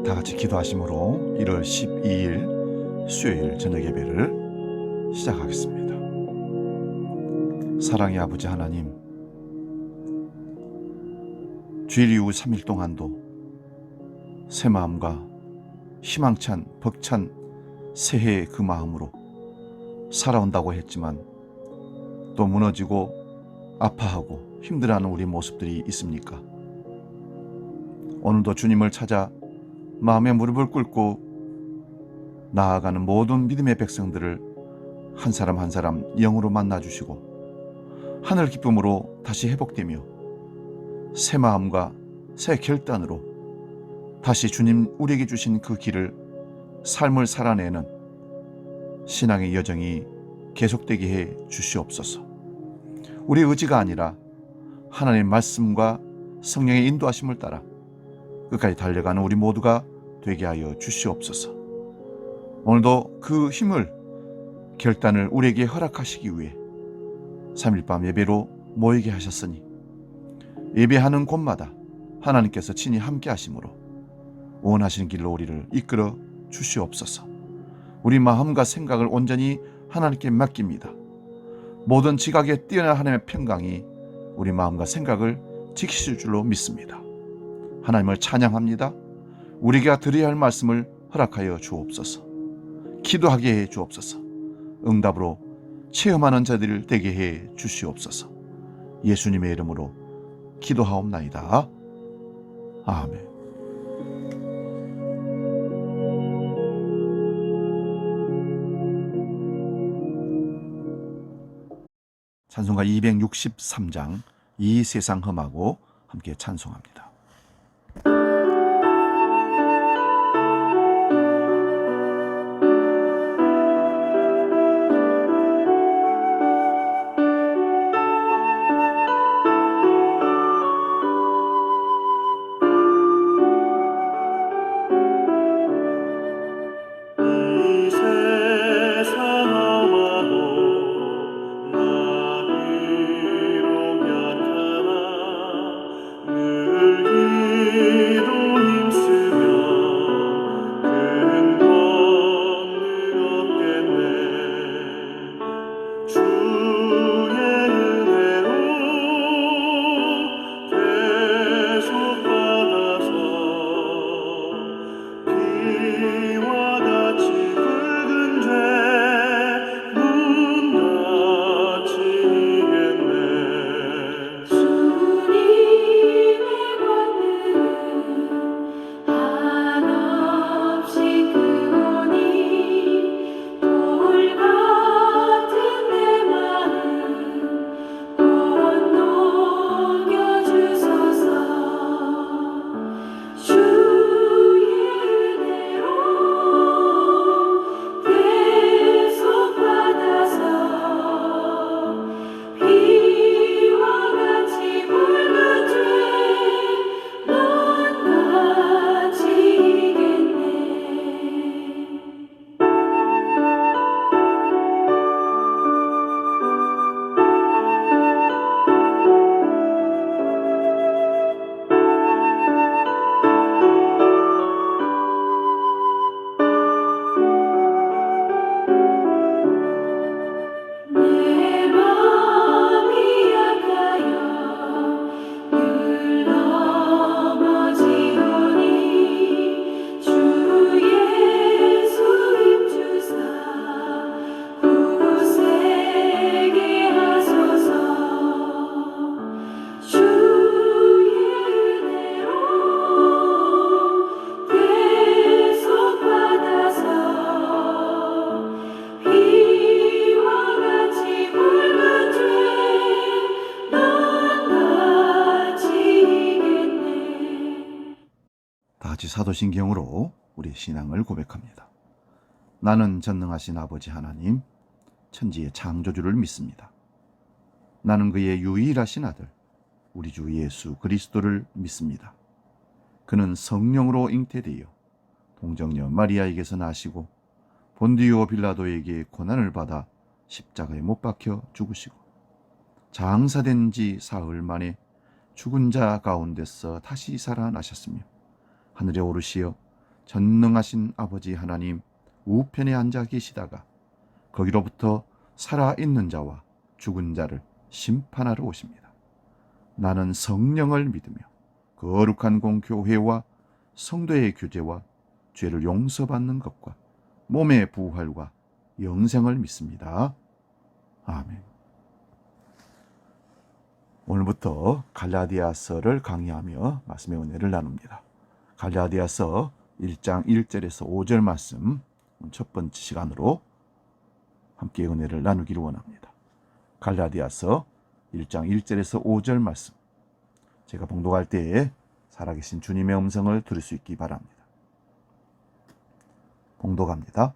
다 같이 기도하심으로 1월 12일 수요일 저녁 예배를 시작하겠습니다. 사랑의 아버지 하나님, 주일 이후 3일 동안도 새 마음과 희망찬 벅찬 새해의 그 마음으로 살아온다고 했지만 또 무너지고 아파하고 힘들어하는 우리 모습들이 있습니까? 오늘도 주님을 찾아 마음의 무릎을 꿇고 나아가는 모든 믿음의 백성들을 한 사람 한 사람 영으로 만나주시고 하늘 기쁨으로 다시 회복되며 새 마음과 새 결단으로 다시 주님 우리에게 주신 그 길을 삶을 살아내는 신앙의 여정이 계속되게 해 주시옵소서. 우리의 의지가 아니라 하나님의 말씀과 성령의 인도하심을 따라 끝까지 달려가는 우리 모두가 되게 하여 주시옵소서. 오늘도 그 힘을 결단을 우리에게 허락하시기 위해 3일 밤 예배로 모이게 하셨으니 예배하는 곳마다 하나님께서 친히 함께 하심으로 원하시는 길로 우리를 이끌어 주시옵소서. 우리 마음과 생각을 온전히 하나님께 맡깁니다. 모든 지각에 뛰어난 하나님의 평강이 우리 마음과 생각을 지키실 줄로 믿습니다. 하나님을 찬양합니다. 우리가 드려야 할 말씀을 허락하여 주옵소서. 기도하게 해 주옵소서. 응답으로 체험하는 자들을 되게 해 주시옵소서. 예수님의 이름으로 기도하옵나이다. 아멘. 찬송가 263장 이 세상 험하고 함께 찬송합니다. 사도신경으로 우리 신앙을 고백합니다. 나는 전능하신 아버지 하나님, 천지의 창조주를 믿습니다. 나는 그의 유일하신 아들, 우리 주 예수 그리스도를 믿습니다. 그는 성령으로 잉태되어 동정녀 마리아에게서 나시고 본디오 빌라도에게 고난을 받아 십자가에 못 박혀 죽으시고 장사된 지 사흘 만에 죽은 자 가운데서 다시 살아나셨으며 하늘에 오르시어 전능하신 아버지 하나님 우편에 앉아 계시다가 거기로부터 살아있는 자와 죽은 자를 심판하러 오십니다. 나는 성령을 믿으며 거룩한 공교회와 성도의 교제와 죄를 용서받는 것과 몸의 부활과 영생을 믿습니다. 아멘. 오늘부터 갈라디아서를 강의하며 말씀의 은혜를 나눕니다. 갈라디아서 1장 1절에서 5절 말씀 첫 번째 시간으로 함께 은혜를 나누기를 원합니다. 갈라디아서 1장 1절에서 5절 말씀, 제가 봉독할 때에 살아계신 주님의 음성을 들을 수 있기 바랍니다. 봉독합니다.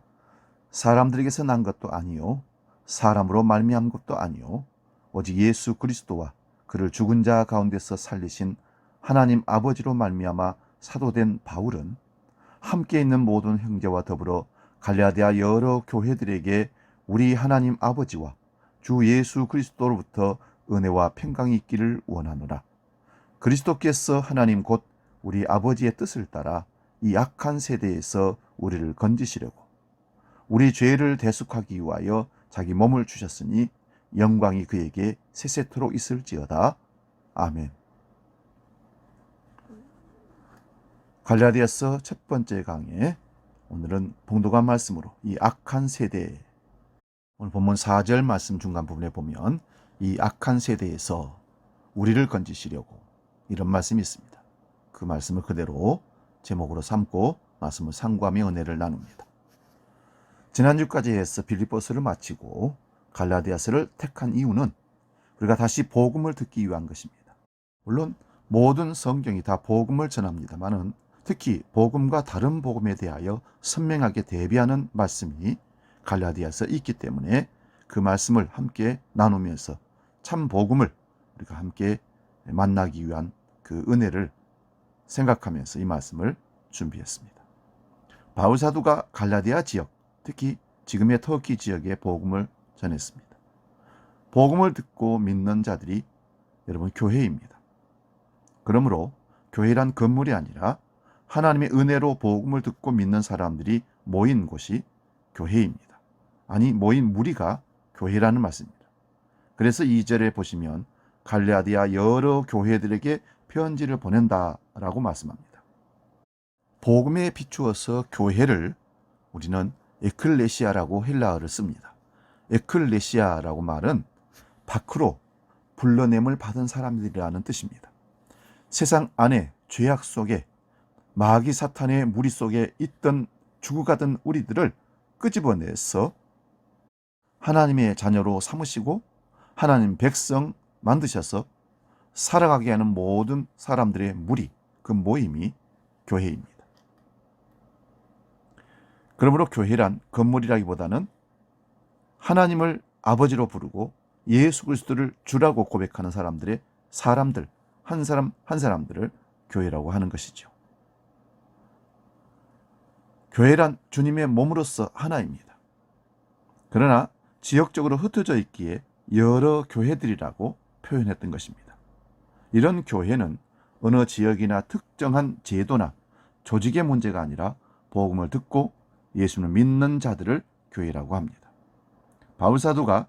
사람들에게서 난 것도 아니요 사람으로 말미암은 것도 아니요 오직 예수 그리스도와 그를 죽은 자 가운데서 살리신 하나님 아버지로 말미암아 사도된 바울은 함께 있는 모든 형제와 더불어 갈라디아 여러 교회들에게 우리 하나님 아버지와 주 예수 그리스도로부터 은혜와 평강이 있기를 원하노라. 그리스도께서 하나님 곧 우리 아버지의 뜻을 따라 이 악한 세대에서 우리를 건지시려고 우리 죄를 대속하기 위하여 자기 몸을 주셨으니 영광이 그에게 세세토록 있을지어다. 아멘. 갈라디아서 첫 번째 강의, 오늘은 봉독한 말씀으로 이 악한 세대, 오늘 본문 4절 말씀 중간 부분에 보면 이 악한 세대에서 우리를 건지시려고 이런 말씀이 있습니다. 그 말씀을 그대로 제목으로 삼고 말씀을 상고하며 은혜를 나눕니다. 지난주까지 해서 빌립보서를 마치고 갈라디아서를 택한 이유는 우리가 다시 복음을 듣기 위한 것입니다. 물론 모든 성경이 다 복음을 전합니다만은 특히 복음과 다른 복음에 대하여 선명하게 대비하는 말씀이 갈라디아서에 있기 때문에 그 말씀을 함께 나누면서 참 복음을 우리가 함께 만나기 위한 그 은혜를 생각하면서 이 말씀을 준비했습니다. 바울 사도가 갈라디아 지역, 특히 지금의 터키 지역에 복음을 전했습니다. 복음을 듣고 믿는 자들이 여러분 교회입니다. 그러므로 교회란 건물이 아니라 하나님의 은혜로 복음을 듣고 믿는 사람들이 모인 곳이 교회입니다. 아니, 모인 무리가 교회라는 말씀입니다. 그래서 2절에 보시면 갈라디아 여러 교회들에게 편지를 보낸다라고 말씀합니다. 복음에 비추어서 교회를 우리는 에클레시아라고 헬라어를 씁니다. 에클레시아라고 말은 밖으로 불러냄을 받은 사람들이라는 뜻입니다. 세상 안에 죄악 속에 마귀 사탄의 무리 속에 있던 죽어가던 우리들을 끄집어내서 하나님의 자녀로 삼으시고 하나님 백성 만드셔서 살아가게 하는 모든 사람들의 무리, 그 모임이 교회입니다. 그러므로 교회란 건물이라기보다는 하나님을 아버지로 부르고 예수 그리스도를 주라고 고백하는 사람들의 사람들, 한 사람 한 사람들을 교회라고 하는 것이죠. 교회란 주님의 몸으로서 하나입니다. 그러나 지역적으로 흩어져 있기에 여러 교회들이라고 표현했던 것입니다. 이런 교회는 어느 지역이나 특정한 제도나 조직의 문제가 아니라 복음을 듣고 예수를 믿는 자들을 교회라고 합니다. 바울 사도가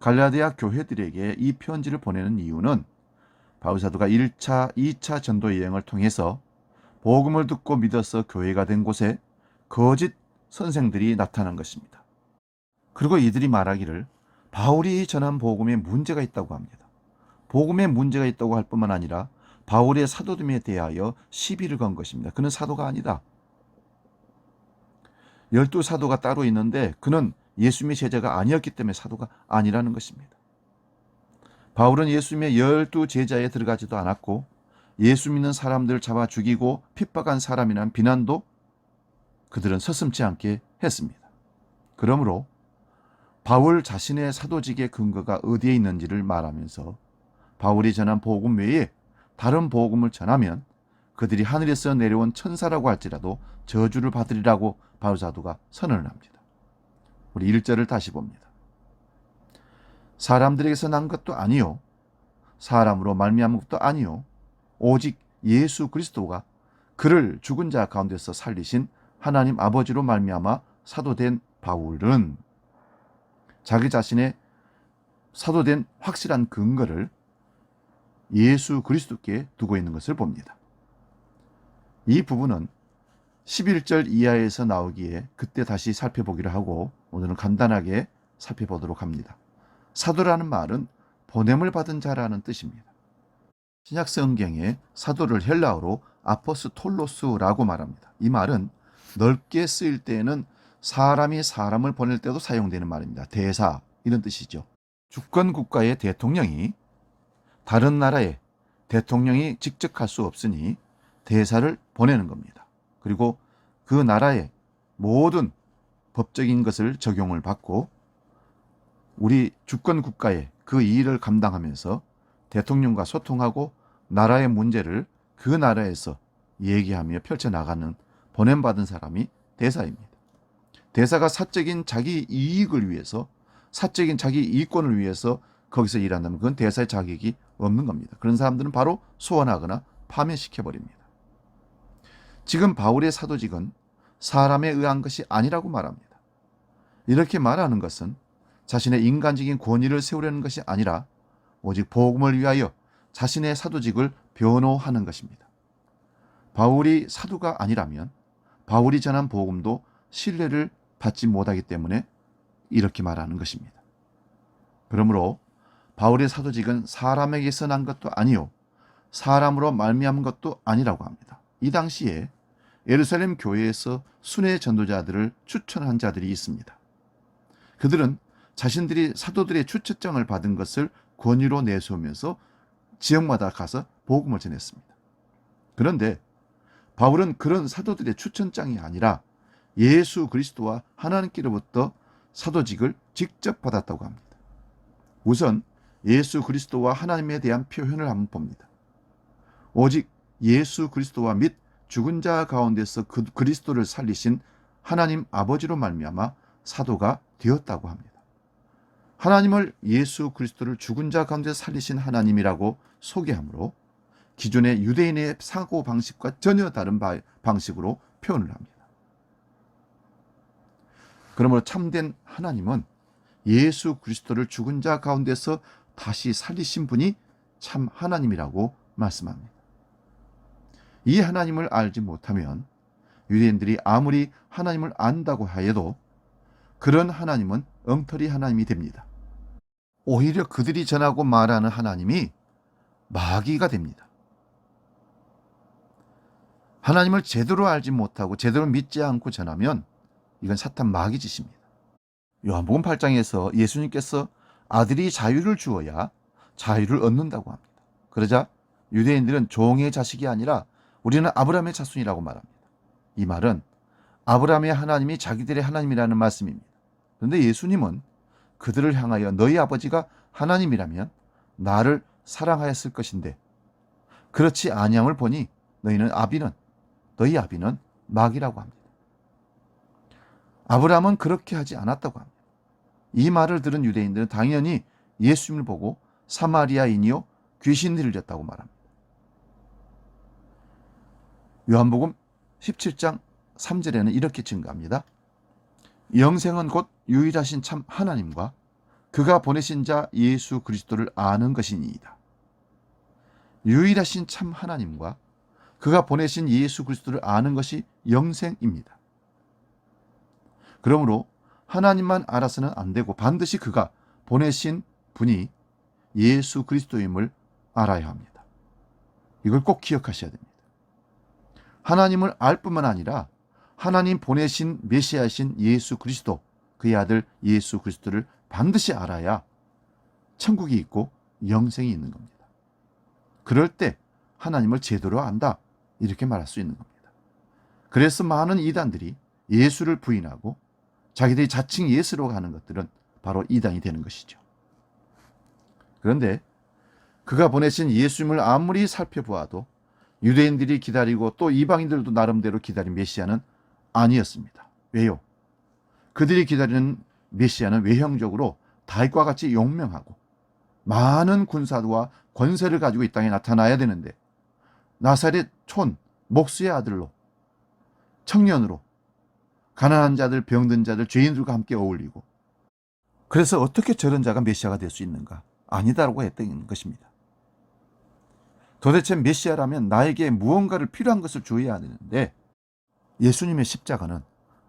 갈라디아 교회들에게 이 편지를 보내는 이유는 바울 사도가 1차, 2차 전도 여행을 통해서 복음을 듣고 믿어서 교회가 된 곳에 거짓 선생들이 나타난 것입니다. 그리고 이들이 말하기를 바울이 전한 복음에 문제가 있다고 합니다. 복음에 문제가 있다고 할 뿐만 아니라 바울의 사도됨에 대하여 시비를 건 것입니다. 그는 사도가 아니다. 12사도가 따로 있는데 그는 예수님의 제자가 아니었기 때문에 사도가 아니라는 것입니다. 바울은 예수님의 12제자에 들어가지도 않았고 예수 믿는 사람들을 잡아 죽이고 핍박한 사람이라는 비난도 그들은 서슴지 않게 했습니다. 그러므로 바울 자신의 사도직의 근거가 어디에 있는지를 말하면서 바울이 전한 복음 외에 다른 복음을 전하면 그들이 하늘에서 내려온 천사라고 할지라도 저주를 받으리라고 바울 사도가 선언을 합니다. 우리 1절을 다시 봅니다. 사람들에게서 난 것도 아니요 사람으로 말미암은 것도 아니요 오직 예수 그리스도가 그를 죽은 자 가운데서 살리신 하나님 아버지로 말미암아 사도된 바울은 자기 자신의 사도된 확실한 근거를 예수 그리스도께 두고 있는 것을 봅니다. 이 부분은 11절 이하에서 나오기에 그때 다시 살펴보기로 하고 오늘은 간단하게 살펴보도록 합니다. 사도라는 말은 보냄을 받은 자라는 뜻입니다. 신약 성경에 사도를 헬라어로 아포스톨로스라고 말합니다. 이 말은 넓게 쓰일 때에는 사람이 사람을 보낼 때도 사용되는 말입니다. 대사 이런 뜻이죠. 주권 국가의 대통령이 다른 나라에 대통령이 직접 갈 수 없으니 대사를 보내는 겁니다. 그리고 그 나라의 모든 법적인 것을 적용을 받고 우리 주권 국가에 그 일을 감당하면서 대통령과 소통하고 나라의 문제를 그 나라에서 얘기하며 펼쳐나가는 보냄받은 사람이 대사입니다. 대사가 사적인 자기 이익을 위해서 사적인 자기 이권을 위해서 거기서 일한다면 그건 대사의 자격이 없는 겁니다. 그런 사람들은 바로 소환하거나 파면시켜버립니다. 지금 바울의 사도직은 사람에 의한 것이 아니라고 말합니다. 이렇게 말하는 것은 자신의 인간적인 권위를 세우려는 것이 아니라 오직 복음을 위하여 자신의 사도직을 변호하는 것입니다. 바울이 사도가 아니라면 바울이 전한 복음도 신뢰를 받지 못하기 때문에 이렇게 말하는 것입니다. 그러므로 바울의 사도직은 사람에게서 난 것도 아니요 사람으로 말미암은 것도 아니라고 합니다. 이 당시에 예루살렘 교회에서 순회 전도자들을 추천한 자들이 있습니다. 그들은 자신들이 사도들의 추천장을 받은 것을 권위로 내세우면서 지역마다 가서 복음을 전했습니다. 그런데 바울은 그런 사도들의 추천장이 아니라 예수 그리스도와 하나님께로부터 사도직을 직접 받았다고 합니다. 우선 예수 그리스도와 하나님에 대한 표현을 한번 봅니다. 오직 예수 그리스도와 및 죽은 자 가운데서 그 그리스도를 살리신 하나님 아버지로 말미암아 사도가 되었다고 합니다. 하나님을 예수 그리스도를 죽은 자 가운데 살리신 하나님이라고 소개하므로 기존의 유대인의 사고 방식과 전혀 다른 방식으로 표현을 합니다. 그러므로 참된 하나님은 예수 그리스도를 죽은 자 가운데서 다시 살리신 분이 참 하나님이라고 말씀합니다. 이 하나님을 알지 못하면 유대인들이 아무리 하나님을 안다고 하여도 그런 하나님은 엉터리 하나님이 됩니다. 오히려 그들이 전하고 말하는 하나님이 마귀가 됩니다. 하나님을 제대로 알지 못하고 제대로 믿지 않고 전하면 이건 사탄 마귀 짓입니다. 요한복음 8장에서 예수님께서 아들이 자유를 주어야 자유를 얻는다고 합니다. 그러자 유대인들은 종의 자식이 아니라 우리는 아브라함의 자손이라고 말합니다. 이 말은 아브라함의 하나님이 자기들의 하나님이라는 말씀입니다. 그런데 예수님은 그들을 향하여 너희 아버지가 하나님이라면 나를 사랑하였을 것인데 그렇지 아니함을 보니 너희 아비는 마귀라고 합니다. 아브라함은 그렇게 하지 않았다고 합니다. 이 말을 들은 유대인들은 당연히 예수님을 보고 사마리아인이요 귀신 들렸다고 말합니다. 요한복음 17장 3절에는 이렇게 증가합니다. 영생은 곧 유일하신 참 하나님과 그가 보내신 자 예수 그리스도를 아는 것이니이다. 유일하신 참 하나님과 그가 보내신 예수 그리스도를 아는 것이 영생입니다. 그러므로 하나님만 알아서는 안 되고 반드시 그가 보내신 분이 예수 그리스도임을 알아야 합니다. 이걸 꼭 기억하셔야 됩니다. 하나님을 알 뿐만 아니라 하나님 보내신 메시아이신 예수 그리스도, 그의 아들 예수 그리스도를 반드시 알아야 천국이 있고 영생이 있는 겁니다. 그럴 때 하나님을 제대로 안다, 이렇게 말할 수 있는 겁니다. 그래서 많은 이단들이 예수를 부인하고 자기들이 자칭 예수로 가는 것들은 바로 이단이 되는 것이죠. 그런데 그가 보내신 예수님을 아무리 살펴보아도 유대인들이 기다리고 또 이방인들도 나름대로 기다린 메시아는 아니었습니다. 왜요? 그들이 기다리는 메시아는 외형적으로 다윗과 같이 용명하고 많은 군사와 권세를 가지고 이 땅에 나타나야 되는데 나사렛 촌 목수의 아들로 청년으로 가난한 자들, 병든 자들, 죄인들과 함께 어울리고, 그래서 어떻게 저런 자가 메시아가 될 수 있는가? 아니다라고 했던 것입니다. 도대체 메시아라면 나에게 무언가를 필요한 것을 주어야 하는데, 예수님의 십자가는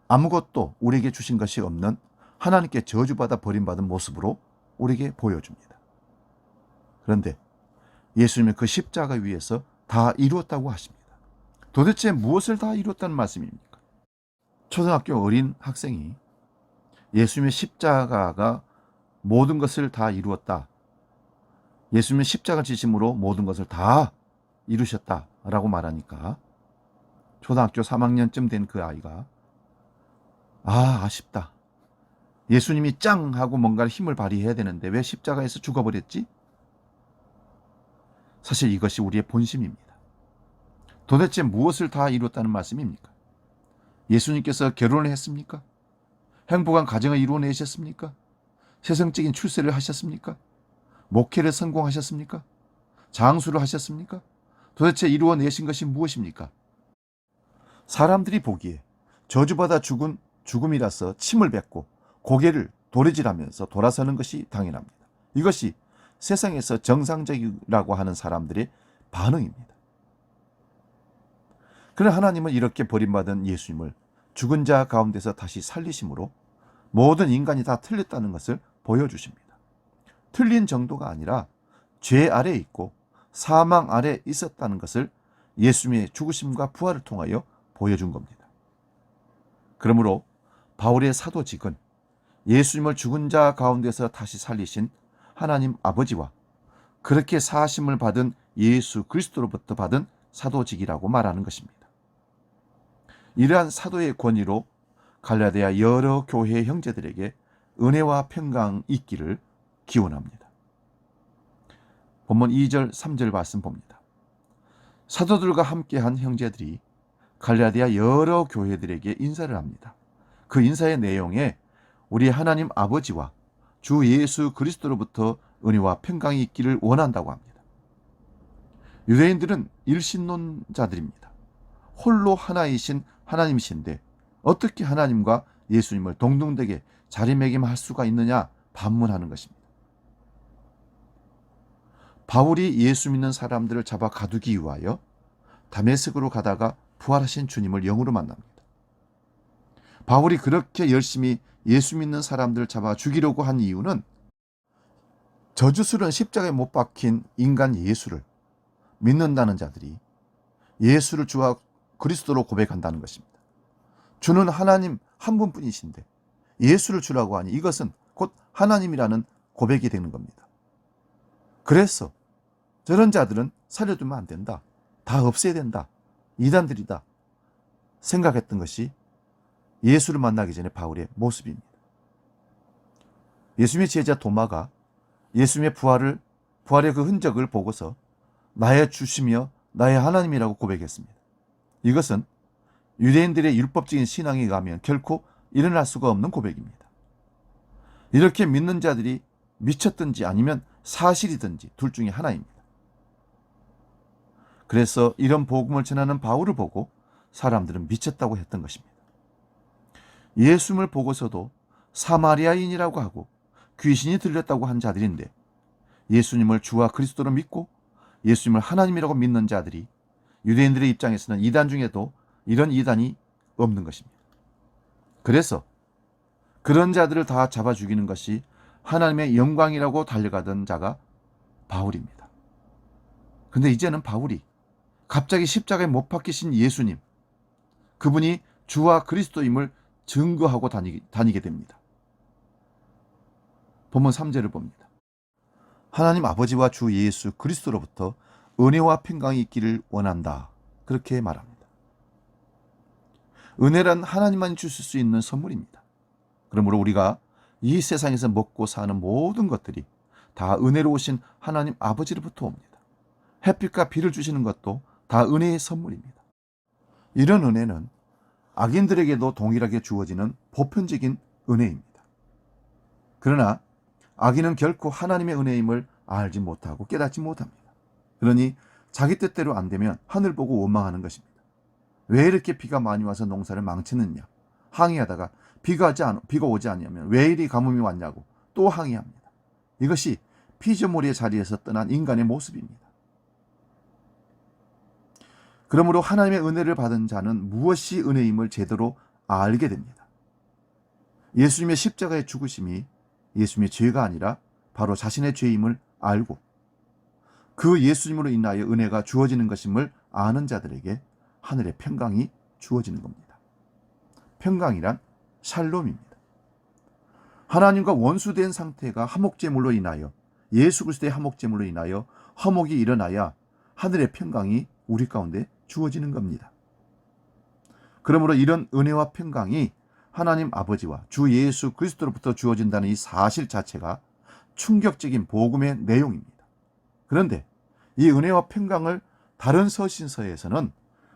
아무것도 우리에게 주신 것이 없는 하나님께 저주받아 버림받은 모습으로 우리에게 보여줍니다. 그런데 예수님은 그 십자가 위에서 다 이루었다고 하십니다. 도대체 무엇을 다 이루었다는 말씀입니까? 초등학교 어린 학생이 예수님의 십자가가 모든 것을 다 이루었다, 예수님의 십자가 지심으로 모든 것을 다 이루셨다라고 말하니까 초등학교 3학년쯤 된 그 아이가 아쉽다, 예수님이 짱 하고 뭔가 힘을 발휘해야 되는데 왜 십자가에서 죽어버렸지? 사실 이것이 우리의 본심입니다. 도대체 무엇을 다 이뤘다는 말씀입니까? 예수님께서 결혼을 했습니까? 행복한 가정을 이루어내셨습니까? 세상적인 출세를 하셨습니까? 목회를 성공하셨습니까? 장수를 하셨습니까? 도대체 이루어내신 것이 무엇입니까? 사람들이 보기에 저주받아 죽은 죽음이라서 침을 뱉고 고개를 도리질하면서 돌아서는 것이 당연합니다. 이것이 세상에서 정상적이라고 하는 사람들의 반응입니다. 그러나 하나님은 이렇게 버림받은 예수님을 죽은 자 가운데서 다시 살리심으로 모든 인간이 다 틀렸다는 것을 보여주십니다. 틀린 정도가 아니라 죄 아래에 있고 사망 아래에 있었다는 것을 예수님의 죽으심과 부활을 통하여 보여준 겁니다. 그러므로 바울의 사도직은 예수님을 죽은 자 가운데서 다시 살리신 하나님 아버지와 그렇게 사하심을 받은 예수 그리스도로부터 받은 사도직이라고 말하는 것입니다. 이러한 사도의 권위로 갈라디아 여러 교회 형제들에게 은혜와 평강이 있기를 기원합니다. 본문 2절 3절 말씀 봅니다. 사도들과 함께한 형제들이 갈라디아 여러 교회들에게 인사를 합니다. 그 인사의 내용에 우리 하나님 아버지와 주 예수 그리스도로부터 은혜와 평강이 있기를 원한다고 합니다. 유대인들은 일신론자들입니다. 홀로 하나이신 하나님이신데 어떻게 하나님과 예수님을 동등되게 자리매김할 수가 있느냐 반문하는 것입니다. 바울이 예수 믿는 사람들을 잡아 가두기 위하여 다메섹으로 가다가 부활하신 주님을 영으로 만납니다. 바울이 그렇게 열심히 예수 믿는 사람들을 잡아 죽이려고 한 이유는 저주스러운 십자가에 못 박힌 인간 예수를 믿는다는 자들이 예수를 주와 그리스도로 고백한다는 것입니다. 주는 하나님 한 분뿐이신데 예수를 주라고 하니 이것은 곧 하나님이라는 고백이 되는 겁니다. 그래서 저런 자들은 살려두면 안 된다, 다 없애야 된다, 이단들이다 생각했던 것이 예수를 만나기 전에 바울의 모습입니다. 예수님의 제자 도마가 예수님의 부활의 그 흔적을 보고서 나의 주시며 나의 하나님이라고 고백했습니다. 이것은 유대인들의 율법적인 신앙에 의하면 결코 일어날 수가 없는 고백입니다. 이렇게 믿는 자들이 미쳤든지 아니면 사실이든지 둘 중에 하나입니다. 그래서 이런 복음을 전하는 바울을 보고 사람들은 미쳤다고 했던 것입니다. 예수님을 보고서도 사마리아인이라고 하고 귀신이 들렸다고 한 자들인데 예수님을 주와 그리스도로 믿고 예수님을 하나님이라고 믿는 자들이 유대인들의 입장에서는 이단 중에도 이런 이단이 없는 것입니다. 그래서 그런 자들을 다 잡아 죽이는 것이 하나님의 영광이라고 달려가던 자가 바울입니다. 근데 이제는 바울이 갑자기 십자가에 못 박히신 예수님, 그분이 주와 그리스도임을 증거하고 다니게 됩니다. 본문 3절을 봅니다. 하나님 아버지와 주 예수 그리스도로부터 은혜와 평강이 있기를 원한다, 그렇게 말합니다. 은혜란 하나님만이 주실 수 있는 선물입니다. 그러므로 우리가 이 세상에서 먹고 사는 모든 것들이 다 은혜로우신 하나님 아버지로부터 옵니다. 햇빛과 비를 주시는 것도 다 은혜의 선물입니다. 이런 은혜는 악인들에게도 동일하게 주어지는 보편적인 은혜입니다. 그러나 악인은 결코 하나님의 은혜임을 알지 못하고 깨닫지 못합니다. 그러니 자기 뜻대로 안 되면 하늘 보고 원망하는 것입니다. 왜 이렇게 비가 많이 와서 농사를 망치느냐? 항의하다가 비가 오지 않으면 왜 이리 가뭄이 왔냐고 또 항의합니다. 이것이 피조물의 자리에서 떠난 인간의 모습입니다. 그러므로 하나님의 은혜를 받은 자는 무엇이 은혜임을 제대로 알게 됩니다. 예수님의 십자가의 죽으심이 예수님의 죄가 아니라 바로 자신의 죄임을 알고 그 예수님으로 인하여 은혜가 주어지는 것임을 아는 자들에게 하늘의 평강이 주어지는 겁니다. 평강이란 샬롬입니다. 하나님과 원수된 상태가 화목제물로 인하여 예수 그리스도의 화목제물로 인하여 화목이 일어나야 하늘의 평강이 우리 가운데 주어지는 겁니다. 그러므로 이런 은혜와 평강이 하나님 아버지와 주 예수 그리스도로부터 주어진다는 이 사실 자체가 충격적인 복음의 내용입니다. 그런데 이 은혜와 평강을 다른 서신서에서는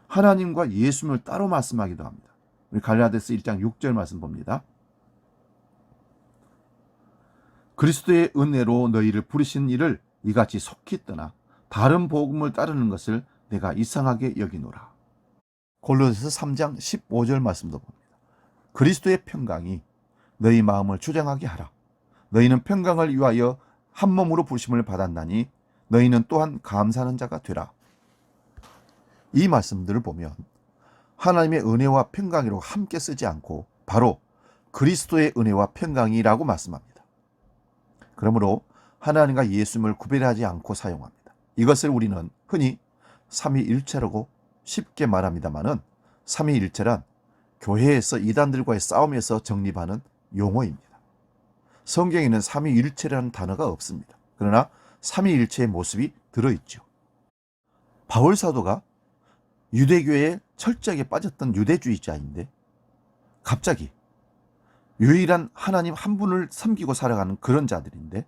하나님과 예수님을 따로 말씀하기도 합니다. 우리 갈라디아서 1장 6절 말씀 봅니다. 그리스도의 은혜로 너희를 부르신 이를 이같이 속히 떠나 다른 복음을 따르는 것을 내가 이상하게 여기노라. 골로새서 3장 15절 말씀도 봅니다. 그리스도의 평강이 너희 마음을 주장하게 하라. 너희는 평강을 위하여 한 몸으로 부르심을 받았나니 너희는 또한 감사하는 자가 되라. 이 말씀들을 보면 하나님의 은혜와 평강이라고 함께 쓰지 않고 바로 그리스도의 은혜와 평강이라고 말씀합니다. 그러므로 하나님과 예수님을 구별하지 않고 사용합니다. 이것을 우리는 흔히 삼위일체라고 쉽게 말합니다마는 삼위일체란 교회에서 이단들과의 싸움에서 정립하는 용어입니다. 성경에는 삼위일체라는 단어가 없습니다. 그러나 삼위일체의 모습이 들어있죠. 바울 사도가 유대교에 철저하게 빠졌던 유대주의자인데 갑자기 유일한 하나님 한 분을 섬기고 살아가는 그런 자들인데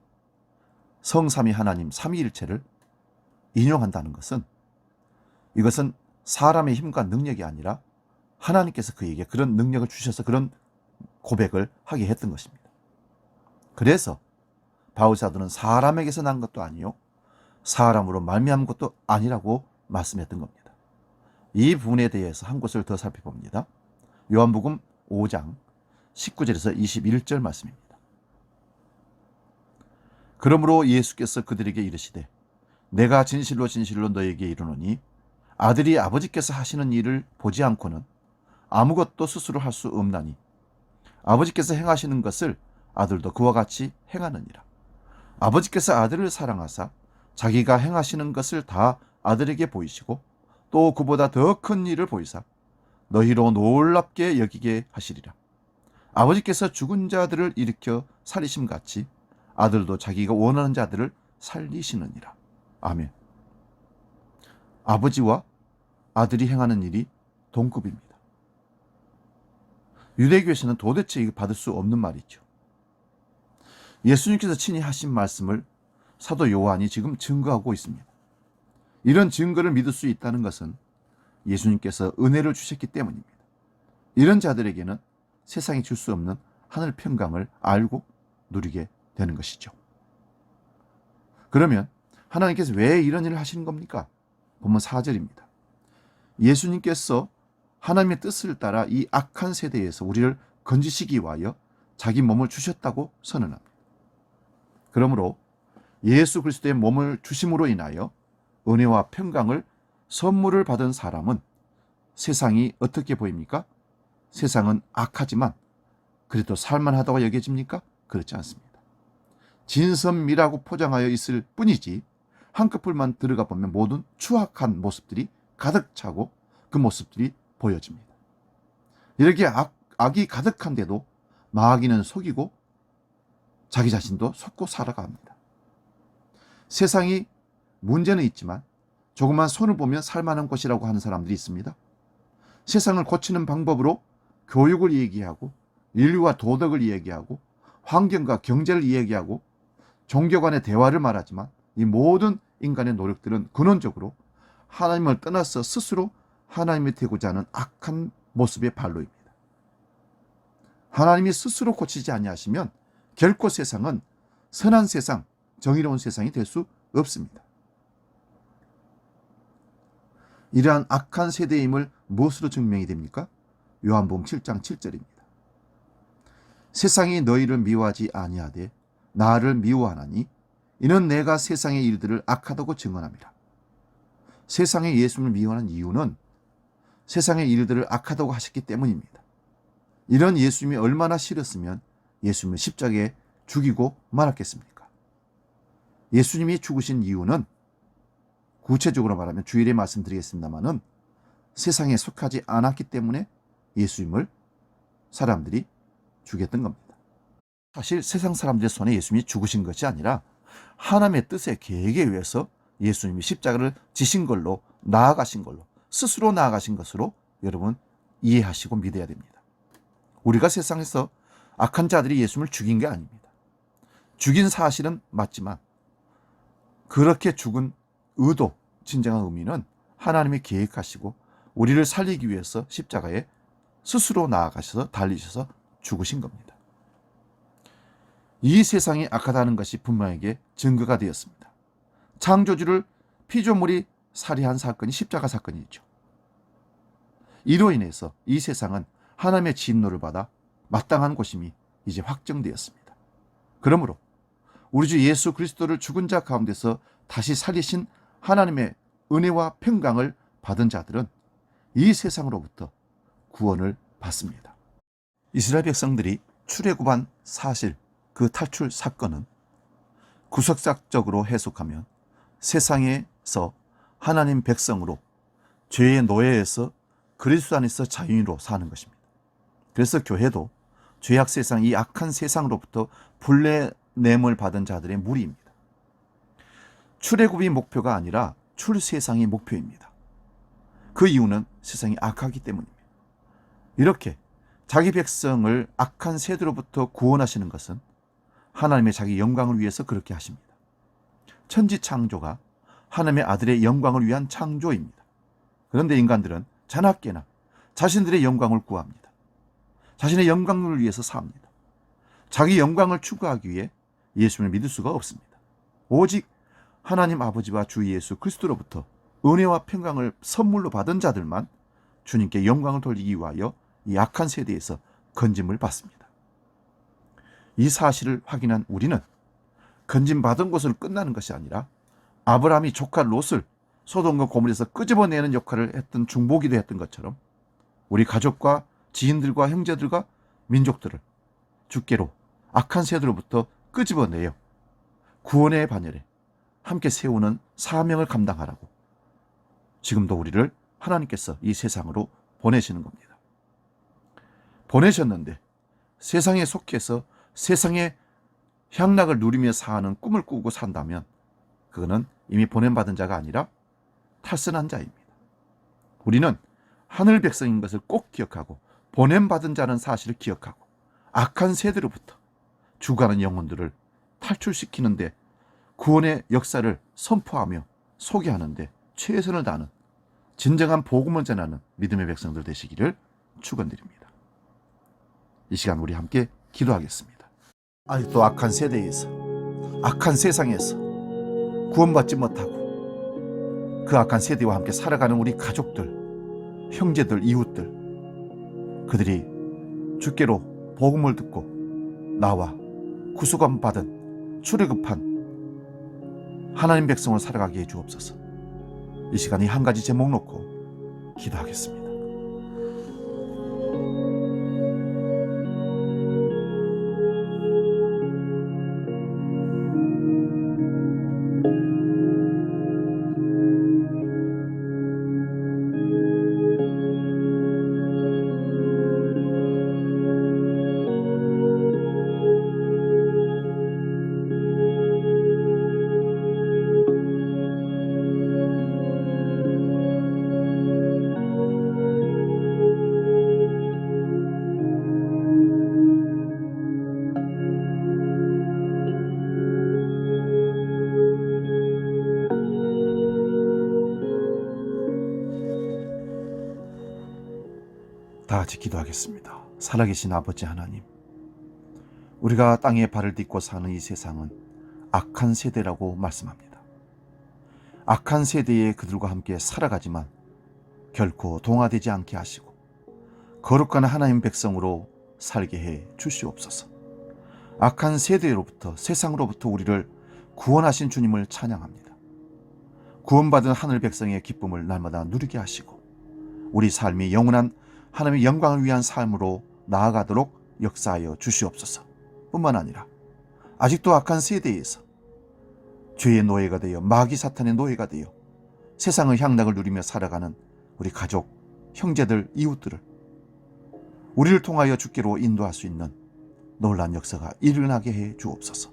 성삼위 하나님 삼위일체를 인용한다는 것은 이것은 사람의 힘과 능력이 아니라 하나님께서 그에게 그런 능력을 주셔서 그런 고백을 하게 했던 것입니다. 그래서 바울 사도는 사람에게서 난 것도 아니요 사람으로 말미암은 것도 아니라고 말씀했던 겁니다. 이 부분에 대해서 한 곳을 더 살펴봅니다. 요한복음 5장 19절에서 21절 말씀입니다. 그러므로 예수께서 그들에게 이르시되 내가 진실로 진실로 너에게 이르노니 아들이 아버지께서 하시는 일을 보지 않고는 아무것도 스스로 할 수 없나니 아버지께서 행하시는 것을 아들도 그와 같이 행하느니라. 아버지께서 아들을 사랑하사 자기가 행하시는 것을 다 아들에게 보이시고 또 그보다 더 큰 일을 보이사 너희로 놀랍게 여기게 하시리라. 아버지께서 죽은 자들을 일으켜 살리심 같이 아들도 자기가 원하는 자들을 살리시느니라. 아멘. 아버지와 아들이 행하는 일이 동급입니다. 유대교에서는 도대체 이거 받을 수 없는 말이죠. 예수님께서 친히 하신 말씀을 사도 요한이 지금 증거하고 있습니다. 이런 증거를 믿을 수 있다는 것은 예수님께서 은혜를 주셨기 때문입니다. 이런 자들에게는 세상이 줄 수 없는 하늘 평강을 알고 누리게 되는 것이죠. 그러면 하나님께서 왜 이런 일을 하시는 겁니까? 본문 4절입니다. 예수님께서 하나님의 뜻을 따라 이 악한 세대에서 우리를 건지시기 위하여 자기 몸을 주셨다고 선언합니다. 그러므로 예수 그리스도의 몸을 주심으로 인하여 은혜와 평강을 선물을 받은 사람은 세상이 어떻게 보입니까? 세상은 악하지만 그래도 살만하다고 여겨집니까? 그렇지 않습니다. 진선미라고 포장하여 있을 뿐이지 한꺼풀만 들어가 보면 모든 추악한 모습들이 가득 차고 그 모습들이 보여집니다. 이렇게 악이 가득한데도 마귀는 속이고 자기 자신도 속고 살아갑니다. 세상이 문제는 있지만 조금만 손을 보면 살만한 곳이라고 하는 사람들이 있습니다. 세상을 고치는 방법으로 교육을 얘기하고 인류와 도덕을 이야기하고 환경과 경제를 이야기하고 종교 간의 대화를 말하지만 이 모든 인간의 노력들은 근원적으로 하나님을 떠나서 스스로 하나님이 되고자 하는 악한 모습의 발로입니다. 하나님이 스스로 고치지 아니하시면 결코 세상은 선한 세상, 정의로운 세상이 될 수 없습니다. 이러한 악한 세대임을 무엇으로 증명이 됩니까? 요한복음 7장 7절입니다. 세상이 너희를 미워하지 아니하되 나를 미워하나니 이는 내가 세상의 일들을 악하다고 증언함이라. 세상에 예수를 미워하는 이유는 세상의 일들을 악하다고 하셨기 때문입니다. 이런 예수님이 얼마나 싫었으면 예수님을 십자가에 죽이고 말았겠습니까? 예수님이 죽으신 이유는 구체적으로 말하면 주일에 말씀드리겠습니다마는 세상에 속하지 않았기 때문에 예수님을 사람들이 죽였던 겁니다. 사실 세상 사람들의 손에 예수님이 죽으신 것이 아니라 하나님의 뜻의 계획에 의해서 예수님이 십자가를 지신 걸로, 나아가신 걸로, 스스로 나아가신 것으로 여러분 이해하시고 믿어야 됩니다. 우리가 세상에서 악한 자들이 예수님을 죽인 게 아닙니다. 죽인 사실은 맞지만 그렇게 죽은 의도, 진정한 의미는 하나님이 계획하시고 우리를 살리기 위해서 십자가에 스스로 나아가셔서 달리셔서 죽으신 겁니다. 이 세상이 악하다는 것이 분명하게 증거가 되었습니다. 창조주를 피조물이 살해한 사건이 십자가 사건이죠. 이로 인해서 이 세상은 하나님의 진노를 받아 마땅한 곳임이 이제 확정되었습니다. 그러므로 우리 주 예수 그리스도를 죽은 자 가운데서 다시 살리신 하나님의 은혜와 평강을 받은 자들은 이 세상으로부터 구원을 받습니다. 이스라엘 백성들이 출애굽한 사실, 그 탈출 사건은 구속사적으로 해석하면 세상에서 하나님 백성으로 죄의 노예에서 그리스도 안에서 자유인으로 사는 것입니다. 그래서 교회도 죄악 세상, 이 악한 세상으로부터 불내냄을 받은 자들의 무리입니다. 출애굽이 목표가 아니라 출세상이 목표입니다. 그 이유는 세상이 악하기 때문입니다. 이렇게 자기 백성을 악한 세대로부터 구원하시는 것은 하나님의 자기 영광을 위해서 그렇게 하십니다. 천지 창조가 하나님의 아들의 영광을 위한 창조입니다. 그런데 인간들은 자나깨나 자신들의 영광을 구합니다. 자신의 영광을 위해서 삽니다. 자기 영광을 추구하기 위해 예수를 믿을 수가 없습니다. 오직 하나님 아버지와 주 예수 그리스도로부터 은혜와 평강을 선물로 받은 자들만 주님께 영광을 돌리기 위하여 이 악한 세대에서 건짐을 받습니다. 이 사실을 확인한 우리는 건짐받은 것으로 끝나는 것이 아니라 아브라함이 조카 롯을 소돔과 고모에서 끄집어내는 역할을 했던 중보기도 했던 것처럼 우리 가족과 지인들과 형제들과 민족들을 주께로 악한 세대로부터 끄집어내어 구원의 반열에 함께 세우는 사명을 감당하라고 지금도 우리를 하나님께서 이 세상으로 보내시는 겁니다. 보내셨는데 세상에 속해서 세상의 향락을 누리며 사는 꿈을 꾸고 산다면 그거는 이미 보냄받은 자가 아니라 탈선한 자입니다. 우리는 하늘 백성인 것을 꼭 기억하고 보냄받은 자는 사실을 기억하고 악한 세대로부터 죽어가는 영혼들을 탈출시키는데 구원의 역사를 선포하며 소개하는데 최선을 다하는 진정한 복음을 전하는 믿음의 백성들 되시기를 축원드립니다. 이 시간 우리 함께 기도하겠습니다. 아직도 악한 세대에서, 악한 세상에서 구원받지 못하고 그 악한 세대와 함께 살아가는 우리 가족들, 형제들, 이웃들, 그들이 주께로 복음을 듣고 나와 구속함 받은 출애굽한 하나님 백성을 살아가게 해 주옵소서. 이 시간에 한 가지 제목 놓고 기도하겠습니다. 다 같이 기도하겠습니다. 살아계신 아버지 하나님, 우리가 땅에 발을 딛고 사는 이 세상은 악한 세대라고 말씀합니다. 악한 세대에 그들과 함께 살아가지만 결코 동화되지 않게 하시고 거룩한 하나님 백성으로 살게 해 주시옵소서. 악한 세대로부터, 세상으로부터 우리를 구원하신 주님을 찬양합니다. 구원받은 하늘 백성의 기쁨을 날마다 누리게 하시고 우리 삶이 영원한 하나님의 영광을 위한 삶으로 나아가도록 역사하여 주시옵소서. 뿐만 아니라 아직도 악한 세대에서 죄의 노예가 되어, 마귀 사탄의 노예가 되어 세상의 향락을 누리며 살아가는 우리 가족, 형제들, 이웃들을 우리를 통하여 주께로 인도할 수 있는 놀라운 역사가 일어나게 해 주옵소서.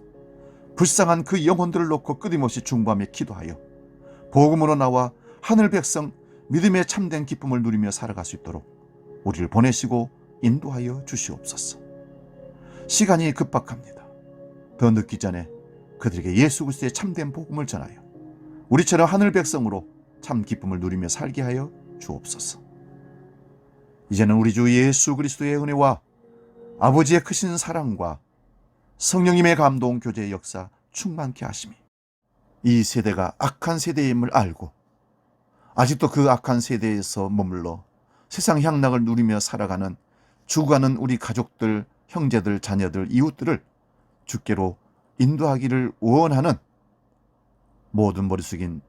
불쌍한 그 영혼들을 놓고 끊임없이 중보하며 기도하여 복음으로 나와 하늘 백성 믿음의 참된 기쁨을 누리며 살아갈 수 있도록 우리를 보내시고 인도하여 주시옵소서. 시간이 급박합니다. 더 늦기 전에 그들에게 예수 그리스도의 참된 복음을 전하여 우리처럼 하늘 백성으로 참 기쁨을 누리며 살게 하여 주옵소서. 이제는 우리 주 예수 그리스도의 은혜와 아버지의 크신 사랑과 성령님의 감동, 교제의 역사 충만케 하심이 이 세대가 악한 세대임을 알고 아직도 그 악한 세대에서 머물러 세상 향락을 누리며 살아가는 죽어가는 우리 가족들, 형제들, 자녀들, 이웃들을 주께로 인도하기를 원하는 모든 머리 숙인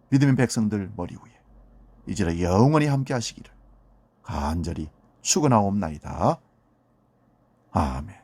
믿음의 백성들 머리 위에 이제는 영원히 함께 하시기를 간절히 축원하옵나이다. 아멘.